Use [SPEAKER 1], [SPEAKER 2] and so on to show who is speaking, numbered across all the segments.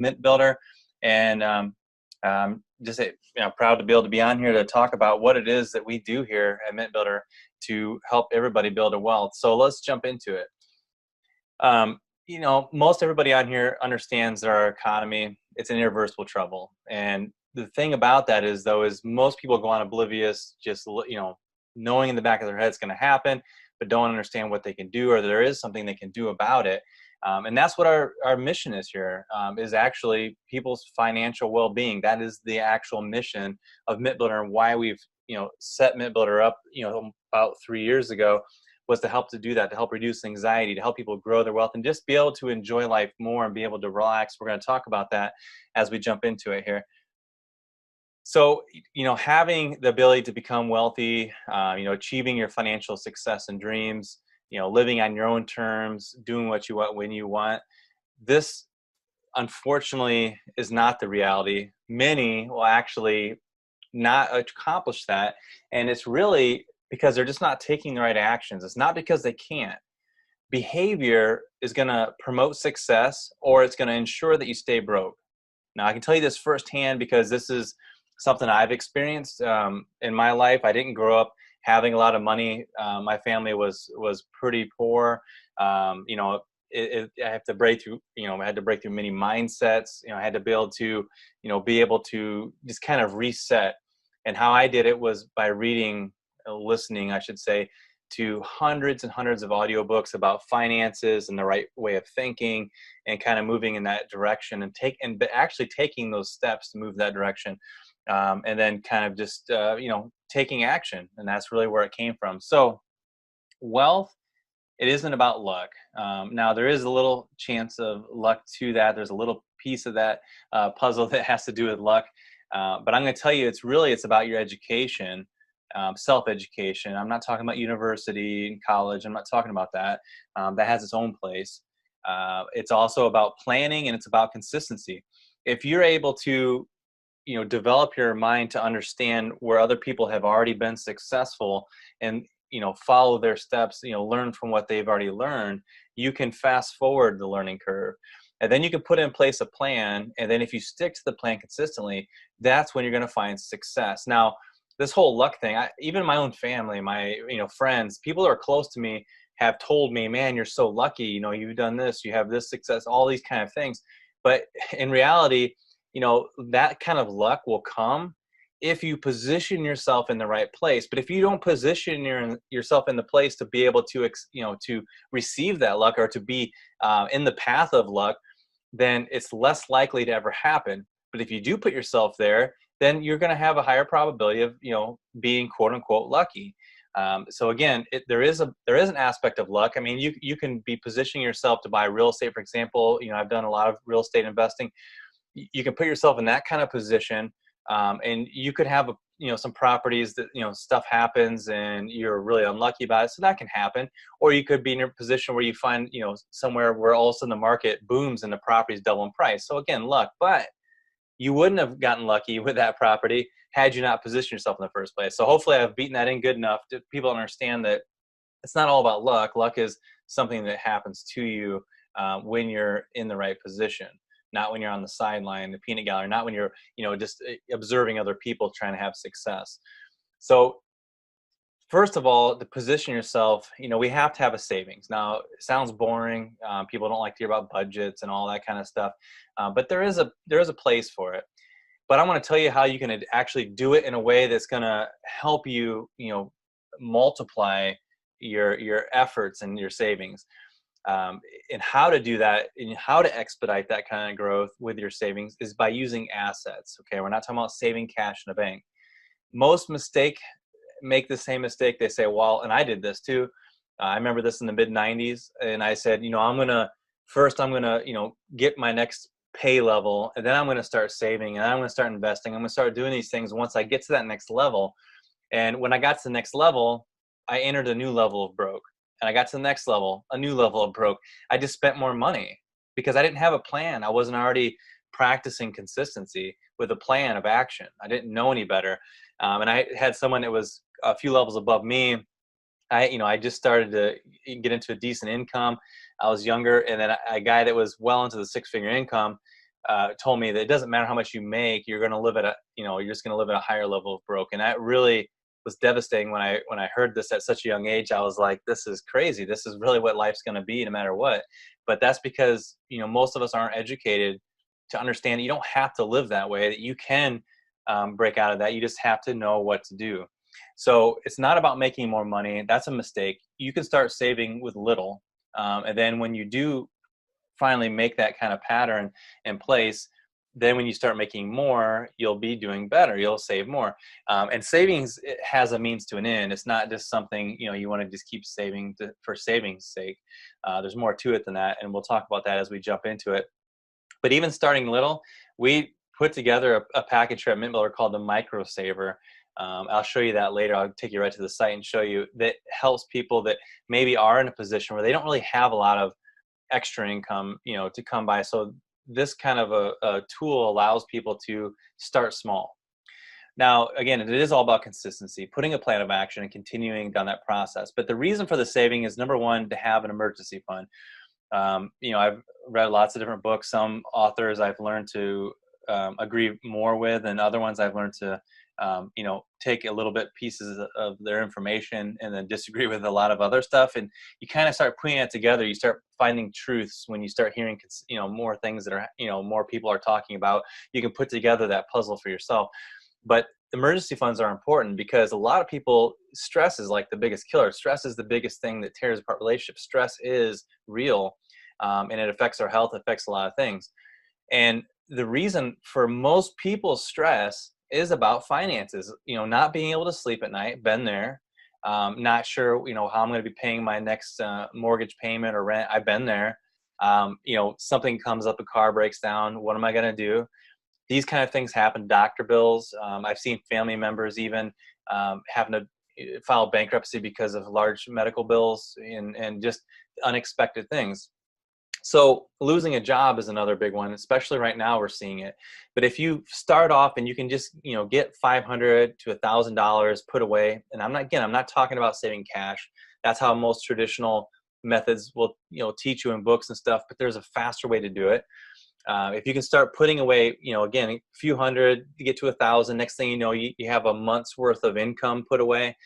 [SPEAKER 1] Mint Builder, and just proud to be able to be on here to talk about what it is that we do here at Mint Builder to help everybody build a wealth. So let's jump into it. Most everybody on here understands that our economy, it's in irreversible trouble. And the thing about that is most people go on oblivious, just, knowing in the back of their head it's going to happen, but don't understand what they can do, or there is something they can do about it. And that's what our mission is here, is actually people's financial well-being. That is the actual mission of Mint Builder, and why we've, set Mint Builder up, about 3 years ago, was to help to do that, to help reduce anxiety, to help people grow their wealth and just be able to enjoy life more and be able to relax. We're going to talk about that as we jump into it here. So, having the ability to become wealthy, achieving your financial success and dreams, living on your own terms, doing what you want when you want, this unfortunately is not the reality. Many will actually not accomplish that. And it's really because they're just not taking the right actions. It's not because they can't. Behavior is going to promote success, or it's going to ensure that you stay broke. Now, I can tell you this firsthand because this is something I've experienced in my life. I didn't grow up having a lot of money. My family was pretty poor. I have to break through, I had to break through many mindsets. I had to be able to just kind of reset. And how I did it was by listening, I should say, to hundreds and hundreds of audiobooks about finances and the right way of thinking, and kind of moving in that direction, and actually taking those steps to move that direction. And then kind of just, taking action. And that's really where it came from. So wealth, it isn't about luck. Now, there is a little chance of luck to that. There's a little piece of that puzzle that has to do with luck. But I'm going to tell you, it's about your education, self-education. I'm not talking about university and college. I'm not talking about that. That has its own place. It's also about planning, and it's about consistency. If you're able to develop your mind to understand where other people have already been successful, and follow their steps, learn from what they've already learned, you can fast forward the learning curve, and then you can put in place a plan. And then if you stick to the plan consistently, that's when you're going to find success. Now, this whole luck thing, even my own family, my friends, people who are close to me have told me, man, you're so lucky, you've done this, you have this success, all these kind of things. But in reality, that kind of luck will come if you position yourself in the right place. But if you don't position yourself in the place to be able to, to receive that luck, or to be in the path of luck, then it's less likely to ever happen. But if you do put yourself there, then you're going to have a higher probability of, being quote unquote lucky. So again, there is an aspect of luck. I mean, you can be positioning yourself to buy real estate, for example. I've done a lot of real estate investing. You can put yourself in that kind of position, and you could have some properties that stuff happens and you're really unlucky about it, so that can happen. Or you could be in a position where you find somewhere where all of a sudden the market booms and the property's double in price. So again, luck. But you wouldn't have gotten lucky with that property had you not positioned yourself in the first place. So hopefully I've beaten that in good enough to people understand that it's not all about luck. Luck is something that happens to you when you're in the right position, not when you're on the sideline, the peanut gallery, not when you're, just observing other people trying to have success. So first of all, to position yourself, we have to have a savings. Now, it sounds boring. People don't like to hear about budgets and all that kind of stuff, but there is a place for it. But I want to tell you how you can actually do it in a way that's going to help you, multiply your efforts and your savings. And how to do that, and how to expedite that kind of growth with your savings is by using assets. Okay, we're not talking about saving cash in a bank. Most make the same mistake. They say, well, and I did this too. I remember this in the mid 90s, and I said, I'm going to get my next pay level, and then I'm going to start saving, and I'm going to start investing. I'm going to start doing these things once I get to that next level. And when I got to the next level, I entered a new level of broke. And I got to the next level, a new level of broke. I just spent more money because I didn't have a plan. I wasn't already practicing consistency with a plan of action. I didn't know any better. And I had someone that was a few levels above me. I just started to get into a decent income. I was younger. And then a guy that was well into the six-figure income, told me that it doesn't matter how much you make, you're going to live at you're just going to live at a higher level of broke. And that really was devastating when I heard this at such a young age. I was like, this is crazy. This is really what life's going to be no matter what. But that's because, most of us aren't educated to understand that you don't have to live that way, that you can break out of that. You just have to know what to do. So it's not about making more money. That's a mistake. You can start saving with little. And then when you do finally make that kind of pattern in place, then when you start making more, you'll be doing better. You'll save more. And savings, it has a means to an end. It's not just something, you want to just keep saving for savings sake. There's more to it than that. And we'll talk about that as we jump into it. But even starting little, we put together a package here at Mint Builder called the Micro Saver. I'll show you that later. I'll take you right to the site and show you that helps people that maybe are in a position where they don't really have a lot of extra income, to come by. So this kind of a tool allows people to start small. Now, again, it is all about consistency, putting a plan of action and continuing down that process. But the reason for the saving is, number one, to have an emergency fund. I've read lots of different books. Some authors I've learned to agree more with, and other ones I've learned to take a little bit pieces of their information and then disagree with a lot of other stuff. And you kind of start putting it together. You start finding truths when you start hearing, more things that are, more people are talking about. You can put together that puzzle for yourself. But emergency funds are important because a lot of people, stress is like the biggest killer. Stress is the biggest thing that tears apart relationships. Stress is real, and it affects our health, affects a lot of things. And the reason for most people's stress is about finances, not being able to sleep at night, been there, not sure, how I'm going to be paying my next mortgage payment or rent. I've been there. Something comes up, a car breaks down. What am I going to do? These kind of things happen. Doctor bills. I've seen family members even having to file bankruptcy because of large medical bills and just unexpected things. So losing a job is another big one, especially right now we're seeing it. But if you start off and you can just, get $500 to $1,000 put away, and I'm not talking about saving cash. That's how most traditional methods will, teach you in books and stuff, but there's a faster way to do it. If you can start putting away, again, a few hundred to get to 1,000, next thing you know, you have a month's worth of income put away,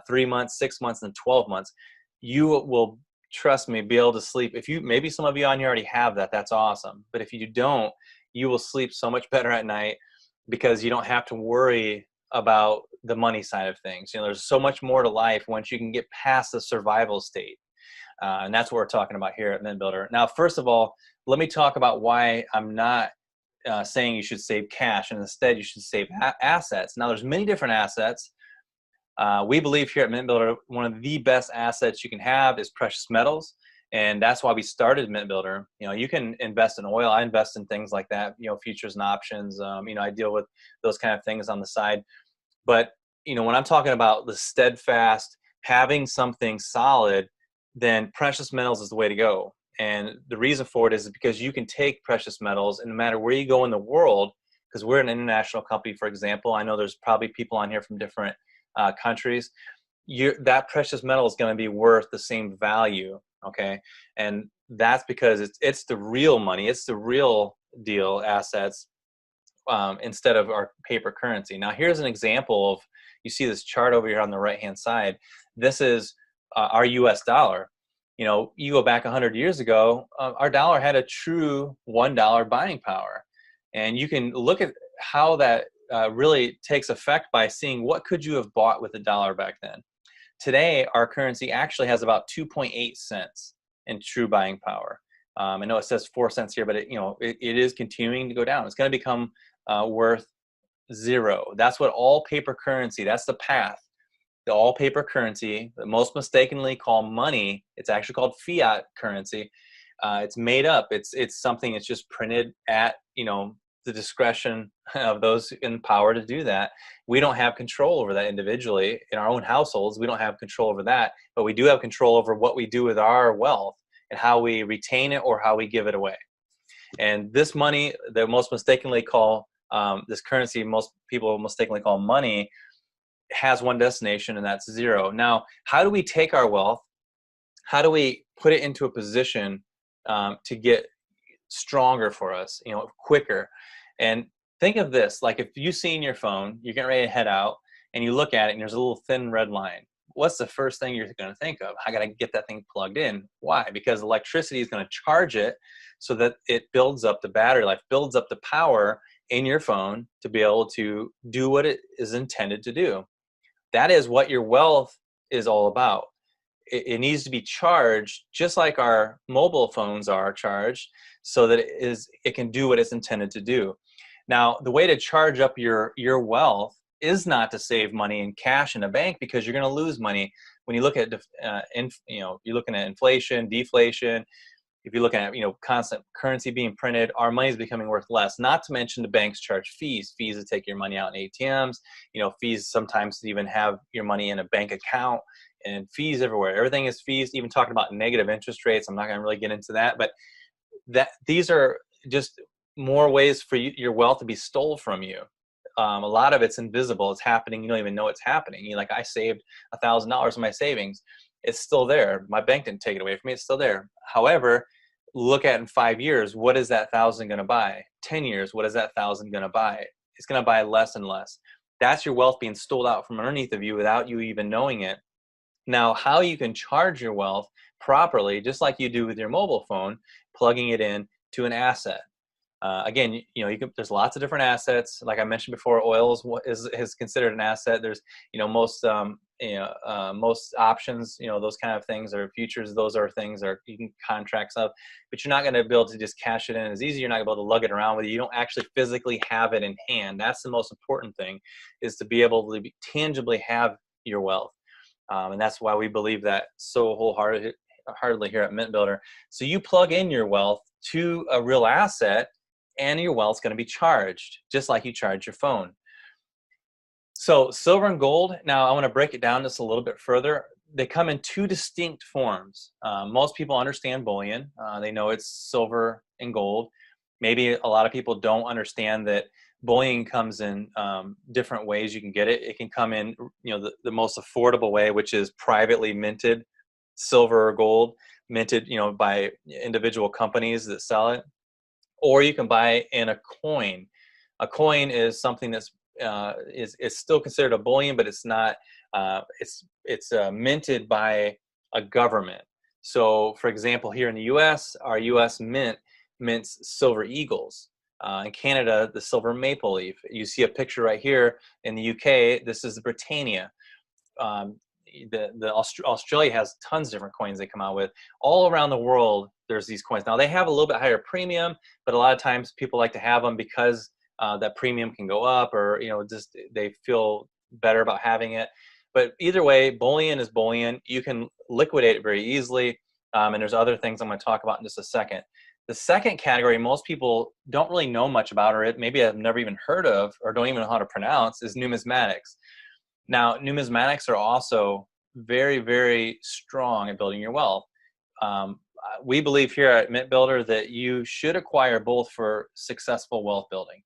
[SPEAKER 1] 3 months, 6 months, and 12 months. You will, trust me, be able to sleep. Maybe some of you on here already have that, that's awesome. But if you don't, you will sleep so much better at night because you don't have to worry about the money side of things. There's so much more to life once you can get past the survival state. And that's what we're talking about here at Mint Builder. Now, first of all, let me talk about why I'm not saying you should save cash, and instead you should save assets. Now, there's many different assets. We believe here at Mint Builder, one of the best assets you can have is precious metals. And that's why we started Mint Builder. You can invest in oil. I invest in things like that, futures and options. I deal with those kind of things on the side. But, when I'm talking about the steadfast, having something solid, then precious metals is the way to go. And the reason for it is because you can take precious metals, and no matter where you go in the world, because we're an international company, for example, I know there's probably people on here from different countries, that precious metal is going to be worth the same value. Okay. And that's because it's the real money. It's the real deal assets, instead of our paper currency. Now, here's an example of, you see this chart over here on the right-hand side. This is our US dollar. You go back 100 years ago, our dollar had a true $1 buying power. And you can look at how that really takes effect by seeing what could you have bought with a dollar back then. Today, our currency actually has about 2.8 cents in true buying power. I know it says 4 cents here, but it is continuing to go down. It's going to become worth zero. That's what all paper currency, that's the path. The all paper currency, that most mistakenly call money, it's actually called fiat currency. It's made up. It's something that's just printed at, the discretion of those in power to do that. We don't have control over that individually in our own households. We don't have control over that, but we do have control over what we do with our wealth and how we retain it or how we give it away. And this money that most mistakenly call, this currency most people mistakenly call money, has one destination, and that's zero. Now, how do we take our wealth? How do we put it into a position to get stronger for us, quicker. And think of this, like if you see in your phone, you're getting ready to head out and you look at it and there's a little thin red line. What's the first thing you're going to think of? I got to get that thing plugged in. Why? Because electricity is going to charge it so that it builds up the battery life, builds up the power in your phone to be able to do what it is intended to do. That is what your wealth is all about. It needs to be charged just like our mobile phones are charged so that it can do what it's intended to do. Now, the way to charge up your wealth is not to save money in cash in a bank, because you're going to lose money when you look at you're looking at inflation, deflation. If you're looking at constant currency being printed, our money is becoming worth less. Not to mention the banks charge fees to take your money out in ATMs. Fees sometimes to even have your money in a bank account, and fees everywhere. Everything is fees. Even talking about negative interest rates, I'm not going to really get into that, but these are just more ways for your wealth to be stolen from you. A lot of it's invisible. It's happening. You don't even know it's happening. Like I saved $1,000 in my savings. It's still there. My bank didn't take it away from me. It's still there. However, look at in 5 years, what is that 1,000 going to buy? 10 years, what is that 1,000 going to buy? It's going to buy less and less. That's your wealth being stolen out from underneath of you without you even knowing it. Now, how you can charge your wealth properly, just like you do with your mobile phone, plugging it in to an asset. Again, there's lots of different assets. Like I mentioned before, oil is considered an asset. There's, most options, those kind of things, or futures. Those are things that you can contracts of, but you're not going to be able to just cash it in as easy. You're not going to be able to lug it around with you. You don't actually physically have it in hand. That's the most important thing, is to be able to tangibly have your wealth. And that's why we believe that so wholeheartedly here at Mint Builder. So you plug in your wealth to a real asset, and your wealth's going to be charged just like you charge your phone. So silver and gold, now I want to break it down just a little bit further. They come in two distinct forms. Most people understand bullion. They know it's silver and gold. Maybe a lot of people don't understand that bullion comes in different ways you can get it. It can come in, the most affordable way, which is privately minted silver or gold, minted, by individual companies that sell it. Or you can buy in a coin. A coin is something that's is still considered a bullion, but it's not. It's minted by a government. So, for example, here in the U.S., our U.S. Mint mints silver eagles. In Canada, the silver maple leaf. You see a picture right here. In the UK, this is the Britannia. Australia has tons of different coins they come out with. All around the world, there's these coins. Now, they have a little bit higher premium, but a lot of times people like to have them because that premium can go up, or just they feel better about having it. But either way, bullion is bullion. You can liquidate it very easily, and there's other things I'm going to talk about in just a second. The second category most people don't really know much about, or maybe have never even heard of, or don't even know how to pronounce, is numismatics. Now, numismatics are also very, very strong at building your wealth. We believe here at Mint Builder that you should acquire both for successful wealth building.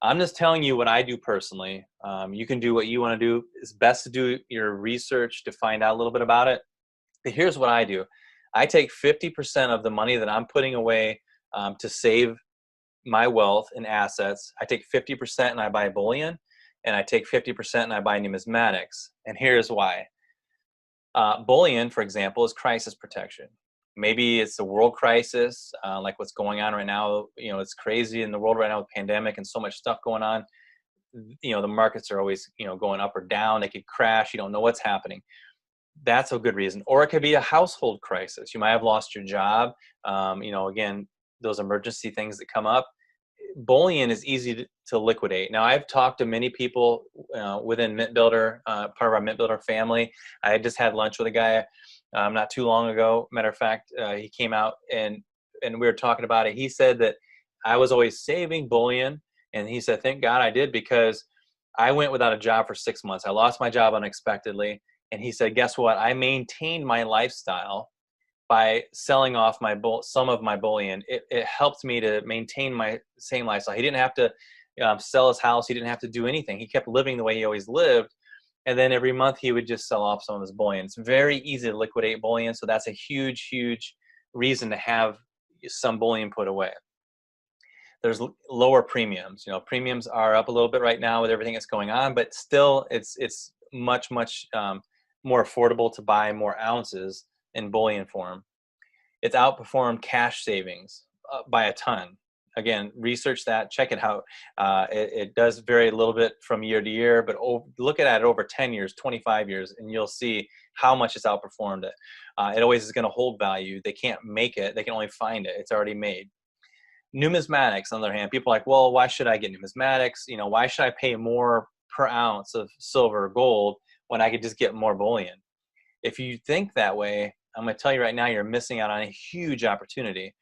[SPEAKER 1] I'm just telling you what I do personally. You can do what you want to do. It's best to do your research to find out a little bit about it. But here's what I do. I take 50% of the money that I'm putting away to save my wealth in assets. I take 50% and I buy bullion. And I take 50% and I buy numismatics. And here's why. Bullion, for example, is crisis protection. Maybe it's a world crisis, like what's going on right now. It's crazy in the world right now with pandemic and so much stuff going on. The markets are always, going up or down. They could crash. You don't know what's happening. That's a good reason. Or it could be a household crisis. You might have lost your job. Again, those emergency things that come up. Bullion is easy to liquidate. Now, I've talked to many people within Mint Builder, part of our Mint Builder family. I just had lunch with a guy not too long ago. Matter of fact, he came out and we were talking about it. He said that I was always saving bullion, and he said, thank God I did, because I went without a job for 6 months. I lost my job unexpectedly, and he said, guess what? I maintained my lifestyle by selling off some of my bullion. It helped me to maintain my same lifestyle. He didn't have to sell his house. He didn't have to do anything. He kept living the way he always lived. And then every month he would just sell off some of his bullion. It's very easy to liquidate bullion. So that's a huge, huge reason to have some bullion put away. there's lower premiums. You know, premiums are up a little bit right now with everything that's going on, but still it's much more affordable to buy more ounces in bullion form. It's outperformed cash savings by a ton. Again, research that, check it out. It does vary a little bit from year to year, but look at it over 10 years, 25 years, and you'll see how much it's outperformed it. It always is going to hold value. They can't make it. They can only find it. It's already made. Numismatics, on the other hand, people are like, well, why should I get numismatics? You know, why should I pay more per ounce of silver or gold when I could just get more bullion? If you think that way, I'm going to tell you right now, you're missing out on a huge opportunity.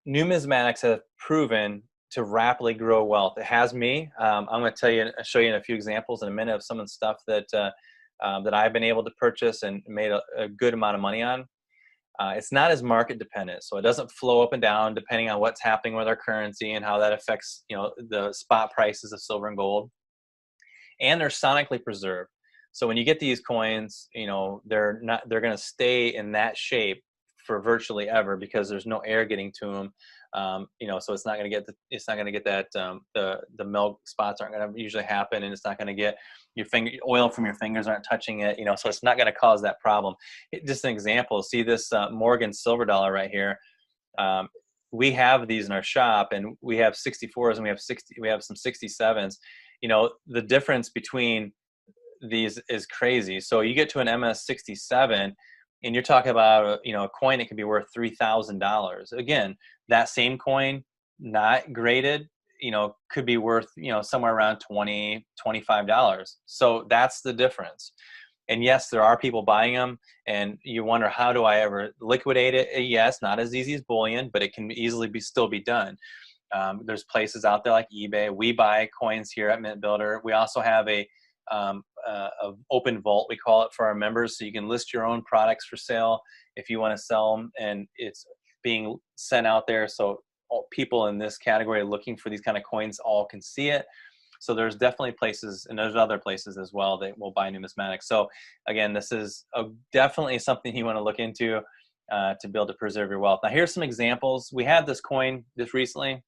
[SPEAKER 1] Numismatics have proven to rapidly grow wealth. It has me. I'm going to show you in a few examples in a minute of some of the stuff that I've been able to purchase and made a good amount of money on. It's not as market dependent, so it doesn't flow up and down depending on what's happening with our currency and how that affects, you know, the spot prices of silver and gold. And they're sonically preserved. So when you get these coins, you know, they're going to stay in that shape for virtually ever because there's no air getting to them. You know, so it's not going to get that, the melt spots aren't going to usually happen, and it's not going to get oil from your fingers aren't touching it, you know, so it's not going to cause that problem. Just an example, see this Morgan silver dollar right here. We have these in our shop, and we have 64s and we have some 67s. You know, the difference between these is crazy. So you get to an MS67 and you're talking about a coin that could be worth $3,000. Again, that same coin, not graded, you know, could be worth, you know, somewhere around $20-$25. So that's the difference. And yes, there are people buying them, and you wonder, how do I ever liquidate it? Yes, not as easy as bullion, but it can easily still be done. There's places out there like eBay. We buy coins here at Mint Builder. We also have a open vault, we call it, for our members, so you can list your own products for sale if you want to sell them, and it's being sent out there so all people in this category looking for these kind of coins all can see it. So there's definitely places, and there's other places as well that will buy numismatics. So again, this is definitely something you want to look into to be able to preserve your wealth. Now here's some examples. We had this coin just recently,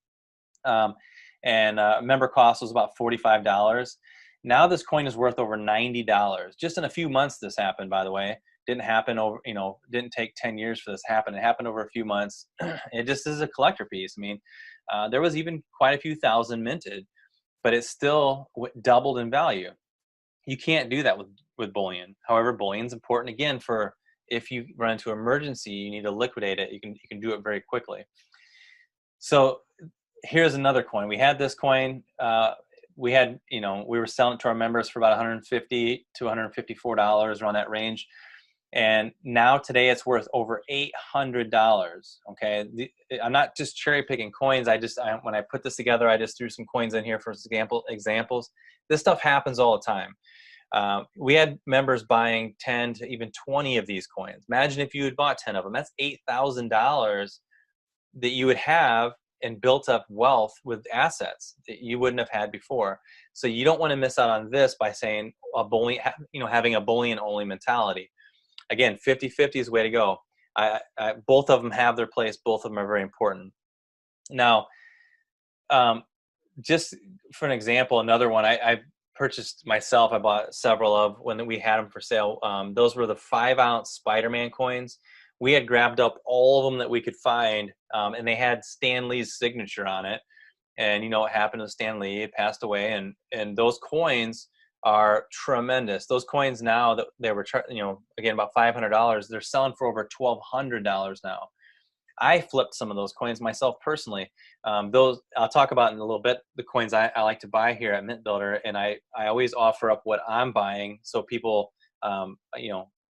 [SPEAKER 1] and member cost was about $45. Now this coin is worth over $90. Just in a few months this happened, by the way. Didn't happen over, you know, didn't take 10 years for this to happen. It happened over a few months. It just is a collector piece. I mean, there was even quite a few thousand minted, but it still doubled in value. You can't do that with bullion. However, bullion's important, again, for if you run into emergency, you need to liquidate it. You can do it very quickly. So here's another coin. We had this coin. We were selling it to our members for about $150 to $154, around that range. And now today it's worth over $800. Okay. I'm not just cherry picking coins. When I put this together, I just threw some coins in here for examples. This stuff happens all the time. We had members buying 10 to even 20 of these coins. Imagine if you had bought 10 of them. That's $8,000 that you would have and built up wealth with assets that you wouldn't have had before. So you don't want to miss out on this by saying having a bullion only mentality. Again, 50-50 is the way to go. Both of them have their place. Both of them are very important. Now, just for an example, another one I purchased myself, I bought several of when we had them for sale. Those were the 5-ounce Spider-Man coins. We had grabbed up all of them that we could find, and they had Stan Lee's signature on it. And you know what happened to Stan Lee? He passed away, and those coins are tremendous. Those coins now that they were, again, about $500, they're selling for over $1,200 now. I flipped some of those coins myself personally. Those I'll talk about in a little bit, the coins I like to buy here at Mint Builder. And I always offer up what I'm buying so people,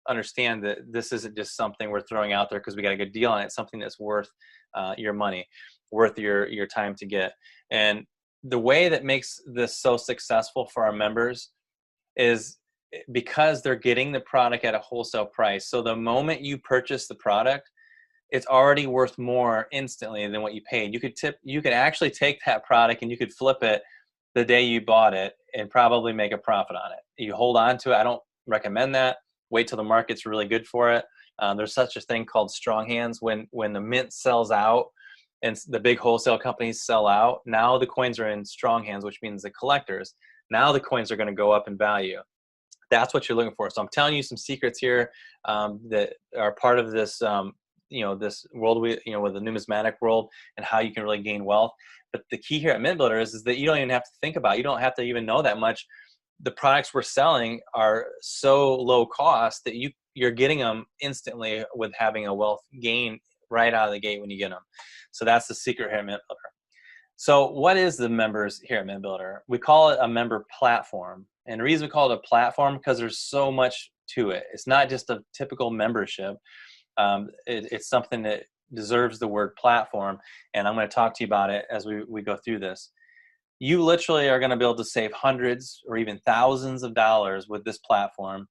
[SPEAKER 1] understand that this isn't just something we're throwing out there because we got a good deal on it. It's something that's worth your money, worth your time to get. And the way that makes this so successful for our members is because they're getting the product at a wholesale price. So the moment you purchase the product, it's already worth more instantly than what you paid. You could actually take that product and you could flip it the day you bought it and probably make a profit on it. You hold on to it. I don't recommend that. Wait till the market's really good for it. There's such a thing called strong hands. When the mint sells out, and the big wholesale companies sell out, now the coins are in strong hands, which means the collectors. Now the coins are going to go up in value. That's what you're looking for. So I'm telling you some secrets here that are part of this, this world with the numismatic world, and how you can really gain wealth. But the key here at Mint Builder is that you don't even have to think about it. You don't have to even know that much. The products we're selling are so low cost that you're getting them instantly with having a wealth gain right out of the gate when you get them. So that's the secret here at Mint Builder. So what is the members here at Mint Builder? We call it a member platform. And the reason we call it a platform, because there's so much to it. It's not just a typical membership. It's something that deserves the word platform. And I'm going to talk to you about it as we go through this. You literally are going to be able to save hundreds or even thousands of dollars with this platform.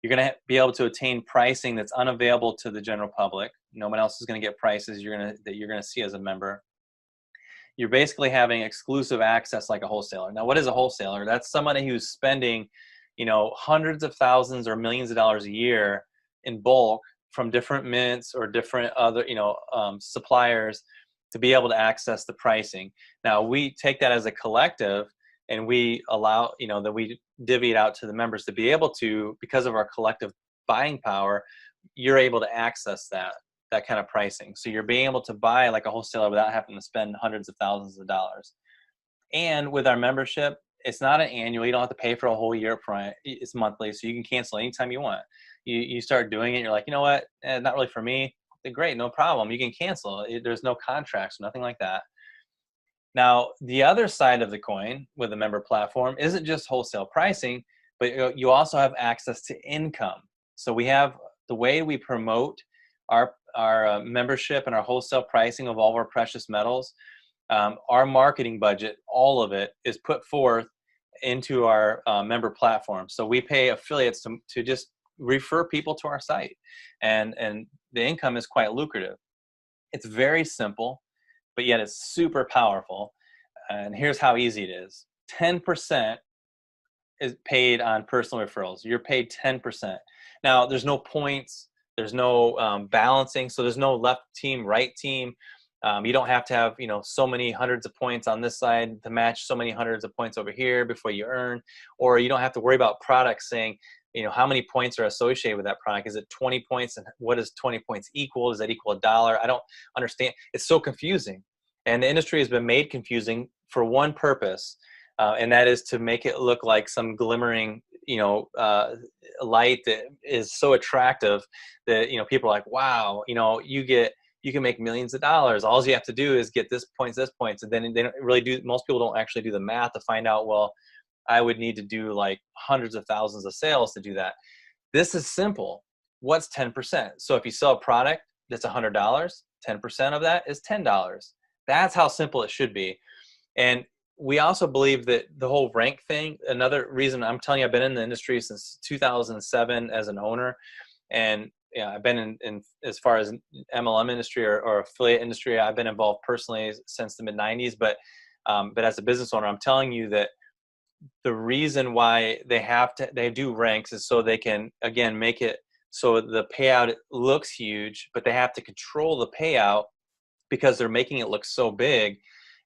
[SPEAKER 1] You're going to be able to attain pricing that's unavailable to the general public. No one else is going to get prices that you're going to see as a member. You're basically having exclusive access like a wholesaler. Now, what is a wholesaler? That's somebody who's spending, hundreds of thousands or millions of dollars a year in bulk from different mints or different other, suppliers to be able to access the pricing. Now, we take that as a collective and we allow, that we divvy it out to the members to be able to, because of our collective buying power, you're able to access that kind of pricing. So you're being able to buy like a wholesaler without having to spend hundreds of thousands of dollars. And with our membership, it's not an annual. You don't have to pay for a whole year up front. It's monthly, so you can cancel anytime you want. You start doing it, you're like, you know what? Not really for me. Great, no problem. You can cancel. There's no contracts, nothing like that. Now, the other side of the coin with the member platform isn't just wholesale pricing, but you also have access to income. So we have the way we promote our membership and our wholesale pricing of all of our precious metals. Our marketing budget, all of it, is put forth into our member platform. So we pay affiliates to just refer people to our site, and the income is quite lucrative. It's very simple, but yet it's super powerful. And here's how easy it is. 10% is paid on personal referrals. You're paid 10%. Now, there's no points. There's no balancing. So there's no left team, right team. You don't have to have, so many hundreds of points on this side to match so many hundreds of points over here before you earn. Or you don't have to worry about products saying, how many points are associated with that product. Is it 20 points? And what does 20 points equal? Does that equal $1? I don't understand. It's so confusing. And the industry has been made confusing for one purpose, and that is to make it look like some glimmering, light that is so attractive that, people are like, wow, you can make millions of dollars. All you have to do is get this points. And then they don't really do, most people don't actually do the math to find out, well, I would need to do like hundreds of thousands of sales to do that. This is simple. What's 10%? So if you sell a product that's $100, 10% of that is $10. That's how simple it should be. And we also believe that the whole rank thing, another reason I'm telling you, I've been in the industry since 2007 as an owner. And I've been in as far as MLM industry or affiliate industry, I've been involved personally since the mid 90s. But as a business owner, I'm telling you that the reason why they do ranks is so they can, again, make it so the payout looks huge, but they have to control the payout because they're making it look so big.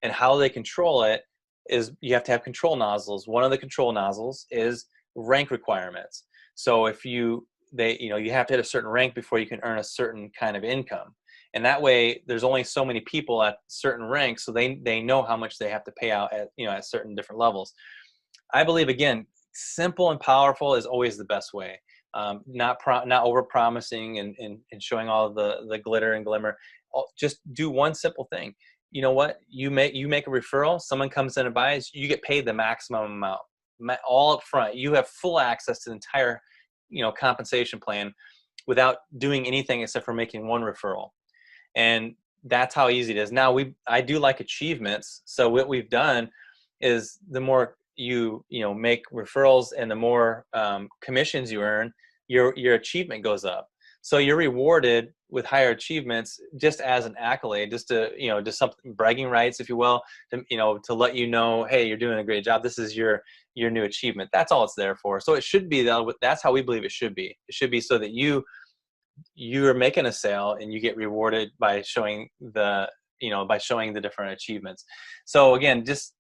[SPEAKER 1] And how they control it is you have to have control nozzles. One of the control nozzles is rank requirements. So if you have to hit a certain rank before you can earn a certain kind of income. And that way there's only so many people at certain ranks, so they know how much they have to pay out at certain different levels. I believe, again, simple and powerful is always the best way. Not over promising and showing all the glitter and glimmer. Just do one simple thing. You know what? You make a referral. Someone comes in and buys. You get paid the maximum amount, all up front. You have full access to the entire, compensation plan without doing anything except for making one referral. And that's how easy it is. Now I do like achievements. So what we've done is the more you make referrals and the more commissions you earn, your achievement goes up. So you're rewarded with higher achievements just as an accolade, just to, just something, bragging rights, if you will, to let you know, hey, you're doing a great job. This is your new achievement. That's all it's there for. So it should be that's how we believe it should be. It should be so that you're making a sale and you get rewarded by showing the by showing the different achievements. So again, just